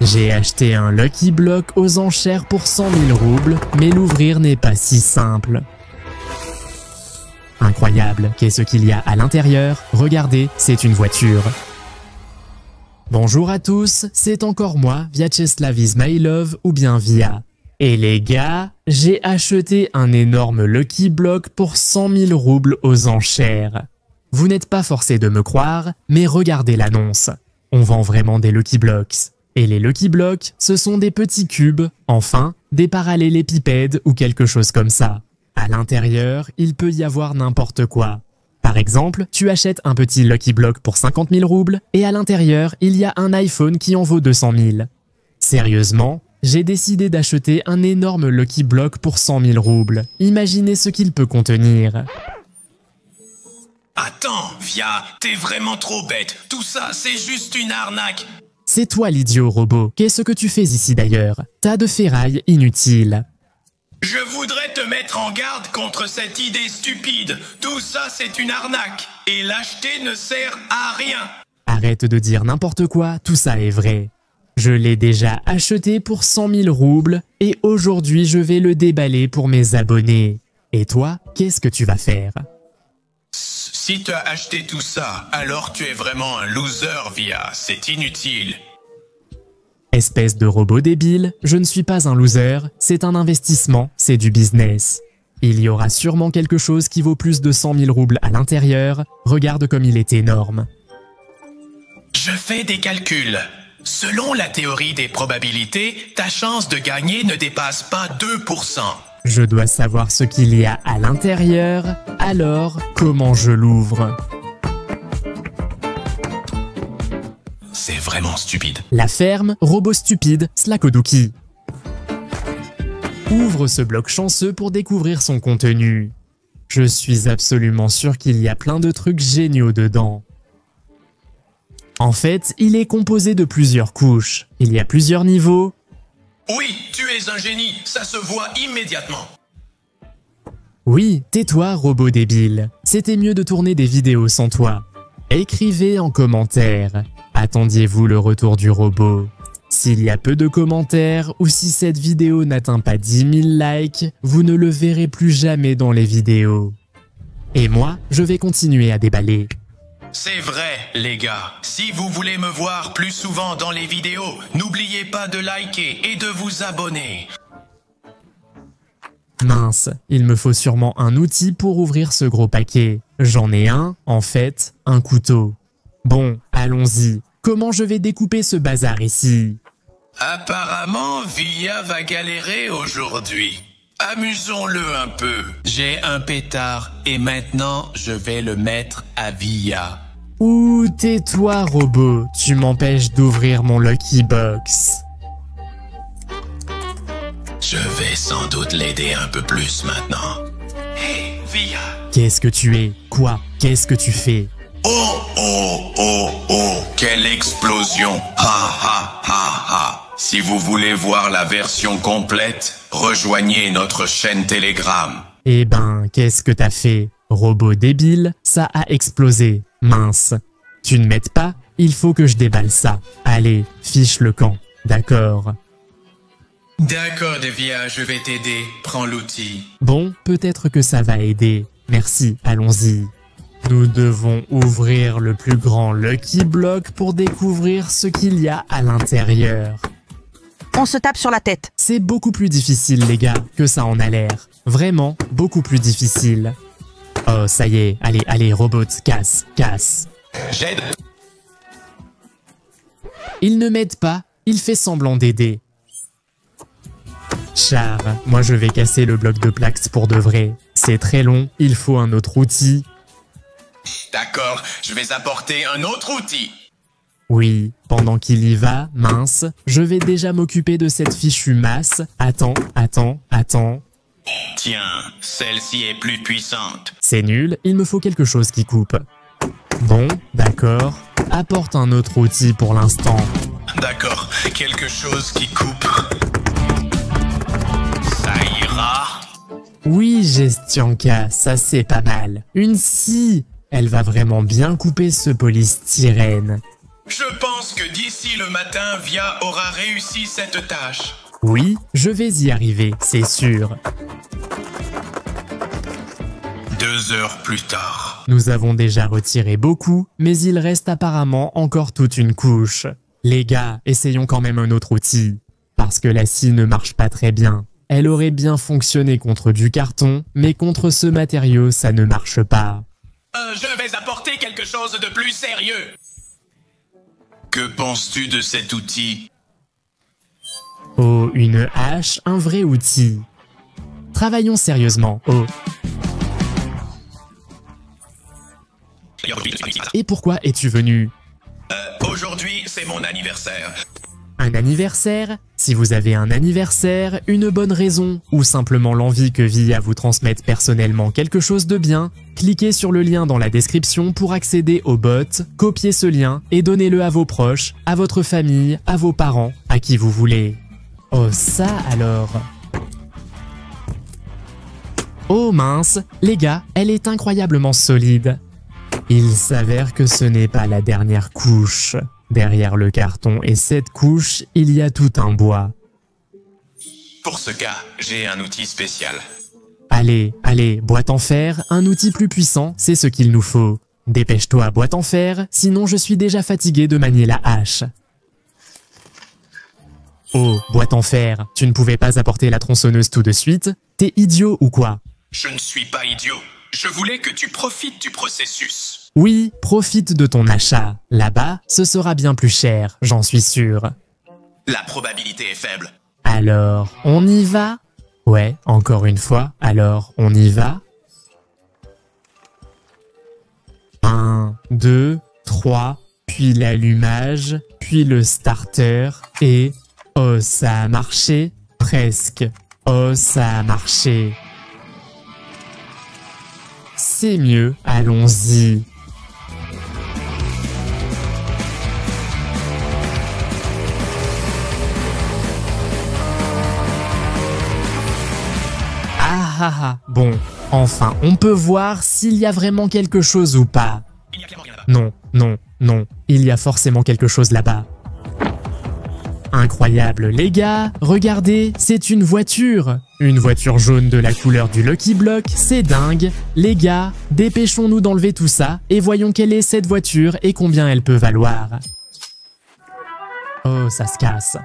J'ai acheté un Lucky Block aux enchères pour 100 000 roubles, mais l'ouvrir n'est pas si simple. Incroyable, qu'est-ce qu'il y a à l'intérieur? Regardez, c'est une voiture. Bonjour à tous, c'est encore moi, Vyacheslav Izmailov ou bien Via. Et les gars, j'ai acheté un énorme Lucky Block pour 100 000 roubles aux enchères. Vous n'êtes pas forcé de me croire, mais regardez l'annonce. On vend vraiment des Lucky Blocks. Et les Lucky Blocks, ce sont des petits cubes, enfin, des parallélépipèdes ou quelque chose comme ça. À l'intérieur, il peut y avoir n'importe quoi. Par exemple, tu achètes un petit Lucky Block pour 50 000 roubles et à l'intérieur, il y a un iPhone qui en vaut 200 000. Sérieusement, j'ai décidé d'acheter un énorme Lucky Block pour 100 000 roubles. Imaginez ce qu'il peut contenir. Attends, Via, t'es vraiment trop bête. Tout ça, c'est juste une arnaque. C'est toi l'idiot robot. Qu'est-ce que tu fais ici d'ailleurs? Tas de ferraille inutile. Je voudrais te mettre en garde contre cette idée stupide. Tout ça, c'est une arnaque. Et l'acheter ne sert à rien. Arrête de dire n'importe quoi, tout ça est vrai. Je l'ai déjà acheté pour 100 000 roubles et aujourd'hui je vais le déballer pour mes abonnés. Et toi, qu'est-ce que tu vas faire? Si tu as acheté tout ça, alors tu es vraiment un loser, Via. C'est inutile. Espèce de robot débile, je ne suis pas un loser, c'est un investissement, c'est du business. Il y aura sûrement quelque chose qui vaut plus de 100 000 roubles à l'intérieur, regarde comme il est énorme. Je fais des calculs. Selon la théorie des probabilités, ta chance de gagner ne dépasse pas 2%. Je dois savoir ce qu'il y a à l'intérieur, alors comment je l'ouvre? C'est vraiment stupide. La ferme, robot stupide, Slakoduki. Ouvre ce bloc chanceux pour découvrir son contenu. Je suis absolument sûr qu'il y a plein de trucs géniaux dedans. En fait, il est composé de plusieurs couches. Il y a plusieurs niveaux. Oui, tu es un génie, ça se voit immédiatement. Oui, tais-toi, robot débile. C'était mieux de tourner des vidéos sans toi. Écrivez en commentaire. Attendiez-vous le retour du robot. S'il y a peu de commentaires ou si cette vidéo n'atteint pas 10 000 likes, vous ne le verrez plus jamais dans les vidéos. Et moi, je vais continuer à déballer. C'est vrai, les gars. Si vous voulez me voir plus souvent dans les vidéos, n'oubliez pas de liker et de vous abonner. Mince, il me faut sûrement un outil pour ouvrir ce gros paquet. J'en ai un, en fait, un couteau. Bon, allons-y. Comment je vais découper ce bazar ici? Apparemment, Via va galérer aujourd'hui. Amusons-le un peu. J'ai un pétard et maintenant je vais le mettre à Via. Ouh, tais-toi, robot. Tu m'empêches d'ouvrir mon Lucky Box. Je vais sans doute l'aider un peu plus maintenant. Hey, Via. Qu'est-ce que tu es? Quoi? Qu'est-ce que tu fais? Oh, oh, oh, oh, quelle explosion. Ha, ha, ha, ha. Si vous voulez voir la version complète, rejoignez notre chaîne Telegram. Eh ben, qu'est-ce que t'as fait? Robot débile, ça a explosé. Mince. Tu ne m'aides pas? Il faut que je déballe ça. Allez, fiche le camp. D'accord. D'accord, Via, je vais t'aider. Prends l'outil. Bon, peut-être que ça va aider. Merci, allons-y. Nous devons ouvrir le plus grand Lucky Block pour découvrir ce qu'il y a à l'intérieur. On se tape sur la tête. C'est beaucoup plus difficile, les gars, que ça en a l'air. Vraiment, beaucoup plus difficile. Oh, ça y est. Allez, allez, robot, casse, casse. J'aide. Il ne m'aide pas, il fait semblant d'aider. Char, moi je vais casser le bloc de plaques pour de vrai. C'est très long, il faut un autre outil. D'accord, je vais apporter un autre outil. Oui, pendant qu'il y va, mince, je vais déjà m'occuper de cette fichue masse. Attends, attends, attends. Tiens, celle-ci est plus puissante. C'est nul, il me faut quelque chose qui coupe. Bon, d'accord. Apporte un autre outil pour l'instant. D'accord, quelque chose qui coupe. Ça ira. Oui, Gestianka, ça c'est pas mal. Une scie. Elle va vraiment bien couper ce polystyrène. Je pense que d'ici le matin, Via aura réussi cette tâche. Oui, je vais y arriver, c'est sûr. 2 heures plus tard. Nous avons déjà retiré beaucoup, mais il reste apparemment encore toute une couche. Les gars, essayons quand même un autre outil. Parce que la scie ne marche pas très bien. Elle aurait bien fonctionné contre du carton, mais contre ce matériau, ça ne marche pas. Je vais apporter quelque chose de plus sérieux. Que penses-tu de cet outil? Oh, une hache, un vrai outil. Travaillons sérieusement, oh. Et pourquoi es-tu venu? Aujourd'hui, c'est mon anniversaire. Un anniversaire? Si vous avez un anniversaire, une bonne raison, ou simplement l'envie que Via vous transmette personnellement quelque chose de bien, cliquez sur le lien dans la description pour accéder au bot, copiez ce lien et donnez-le à vos proches, à votre famille, à vos parents, à qui vous voulez. Oh ça alors. Oh mince, les gars, elle est incroyablement solide. Il s'avère que ce n'est pas la dernière couche. Derrière le carton et cette couche, il y a tout un bois. Pour ce cas, j'ai un outil spécial. Allez, allez, boîte en fer, un outil plus puissant, c'est ce qu'il nous faut. Dépêche-toi, boîte en fer, sinon je suis déjà fatigué de manier la hache. Oh, boîte en fer, tu ne pouvais pas apporter la tronçonneuse tout de suite? T'es idiot ou quoi? Je ne suis pas idiot. Je voulais que tu profites du processus. Oui, profite de ton achat. Là-bas, ce sera bien plus cher, j'en suis sûr. La probabilité est faible. Alors, on y va? Ouais, encore une fois, alors on y va? 1, 2, 3, puis l'allumage, puis le starter, et... Oh, ça a marché? Presque. Oh, ça a marché. C'est mieux, allons-y. Ah, bon, enfin, on peut voir s'il y a vraiment quelque chose ou pas. Il n'y a clairement rien là-bas. Non, non, non, il y a forcément quelque chose là-bas. Incroyable, les gars, regardez, c'est une voiture. Une voiture jaune de la couleur du Lucky Block, c'est dingue. Les gars, dépêchons-nous d'enlever tout ça et voyons quelle est cette voiture et combien elle peut valoir. Oh, ça se casse.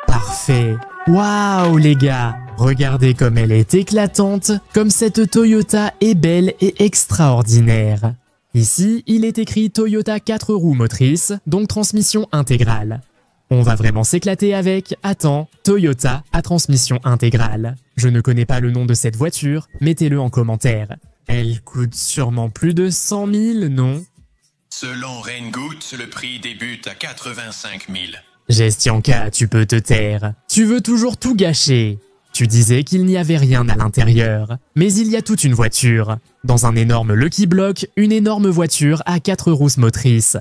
Parfait. Waouh, les gars, regardez comme elle est éclatante, comme cette Toyota est belle et extraordinaire. Ici, il est écrit Toyota 4 roues motrices, donc transmission intégrale. On va vraiment s'éclater avec, attends, Toyota à transmission intégrale. Je ne connais pas le nom de cette voiture, mettez-le en commentaire. Elle coûte sûrement plus de 100 000, non? Selon Raingoot, le prix débute à 85 000. Gestianka, tu peux te taire. Tu veux toujours tout gâcher. Tu disais qu'il n'y avait rien à l'intérieur. Mais il y a toute une voiture. Dans un énorme Lucky Block, une énorme voiture à 4 roues motrices.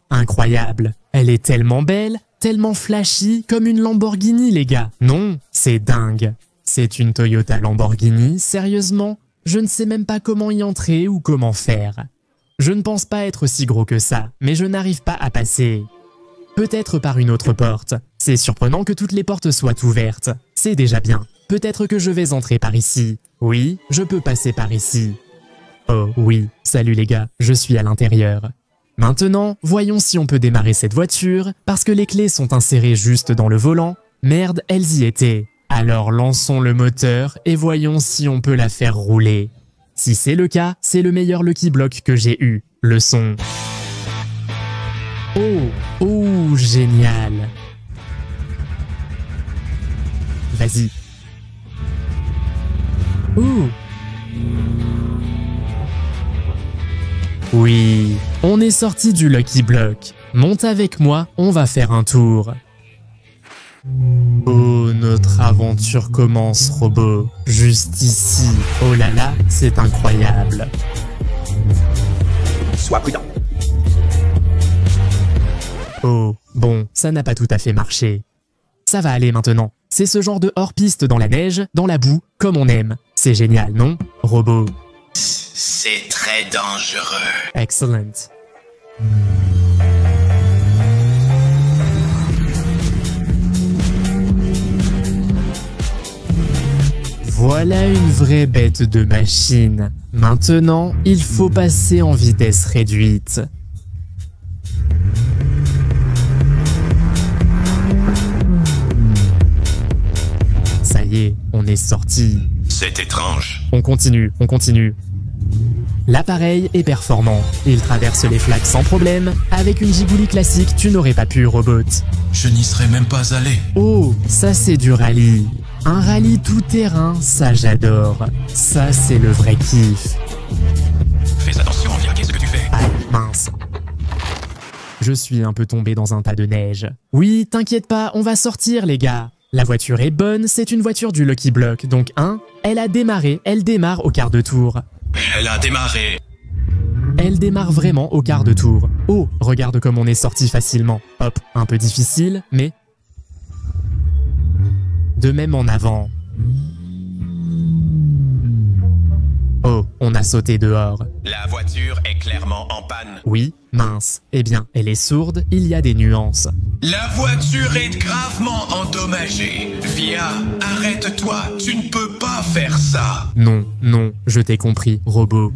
Incroyable. Elle est tellement belle, tellement flashy, comme une Lamborghini, les gars. Non, c'est dingue. C'est une Toyota Lamborghini, sérieusement? Je ne sais même pas comment y entrer ou comment faire. Je ne pense pas être si gros que ça, mais je n'arrive pas à passer. Peut-être par une autre porte. C'est surprenant que toutes les portes soient ouvertes. C'est déjà bien. Peut-être que je vais entrer par ici. Oui, je peux passer par ici. Oh oui, salut les gars, je suis à l'intérieur. Maintenant, voyons si on peut démarrer cette voiture, parce que les clés sont insérées juste dans le volant. Merde, elles y étaient. Alors lançons le moteur et voyons si on peut la faire rouler. Si c'est le cas, c'est le meilleur Lucky Block que j'ai eu. Le son. Oh, génial. Vas-y. Ouh. Oui, on est sorti du Lucky Block. Monte avec moi, on va faire un tour. Oh, notre aventure commence, robot. Juste ici. Oh là là, c'est incroyable. Sois prudent. Oh, bon, ça n'a pas tout à fait marché. Ça va aller maintenant. C'est ce genre de hors-piste dans la neige, dans la boue, comme on aime. C'est génial, non, robot? C'est très dangereux. Excellent. Voilà une vraie bête de machine. Maintenant, il faut passer en vitesse réduite. Ça y est, on est sorti. C'est étrange. On continue, on continue. L'appareil est performant. Il traverse les flaques sans problème. Avec une Ghibli classique, tu n'aurais pas pu, Robot. Je n'y serais même pas allé. Oh, ça c'est du rallye. Un rallye tout-terrain, ça j'adore. Ça c'est le vrai kiff. Fais attention, Via, qu'est-ce que tu fais? Ah, mince. Je suis un peu tombé dans un tas de neige. Oui, t'inquiète pas, on va sortir les gars. La voiture est bonne, c'est une voiture du Lucky Block. Donc elle a démarré, elle démarre au quart de tour. Elle a démarré. Elle démarre vraiment au quart de tour. Oh, regarde comme on est sorti facilement. Hop, un peu difficile, mais... de même en avant. Oh, on a sauté dehors. La voiture est clairement en panne. Oui, mince. Eh bien, elle est sourde, il y a des nuances. La voiture est gravement endommagée. Via, arrête-toi, tu ne peux pas faire ça. Non, non, je t'ai compris, robot.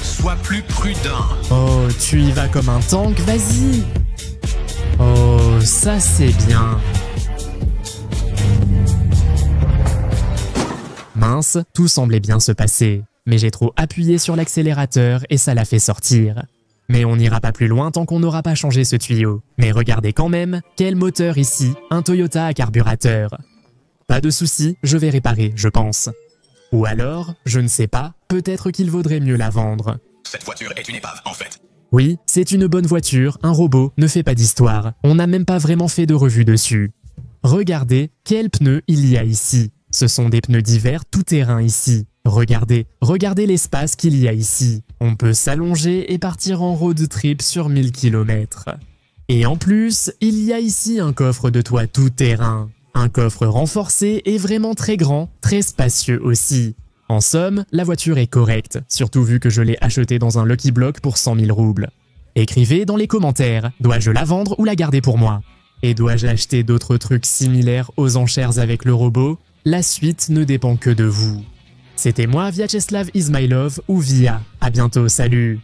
Sois plus prudent. Oh, tu y vas comme un tank, vas-y. Oh, ça c'est bien. Mince, tout semblait bien se passer. Mais j'ai trop appuyé sur l'accélérateur et ça l'a fait sortir. Mais on n'ira pas plus loin tant qu'on n'aura pas changé ce tuyau. Mais regardez quand même, quel moteur ici, un Toyota à carburateur. Pas de souci, je vais réparer, je pense. Ou alors, je ne sais pas, peut-être qu'il vaudrait mieux la vendre. Cette voiture est une épave, en fait. Oui, c'est une bonne voiture, un robot, ne fait pas d'histoire. On n'a même pas vraiment fait de revue dessus. Regardez, quels pneus il y a ici. Ce sont des pneus d'hiver tout-terrain ici. Regardez, regardez l'espace qu'il y a ici. On peut s'allonger et partir en road trip sur 1000 km. Et en plus, il y a ici un coffre de toit tout-terrain. Un coffre renforcé et vraiment très grand, très spacieux aussi. En somme, la voiture est correcte, surtout vu que je l'ai achetée dans un Lucky Block pour 100 000 roubles. Écrivez dans les commentaires, dois-je la vendre ou la garder pour moi? Et dois-je acheter d'autres trucs similaires aux enchères avec le robot? La suite ne dépend que de vous. C'était moi, Vyacheslav Izmailov ou Via. À bientôt, salut!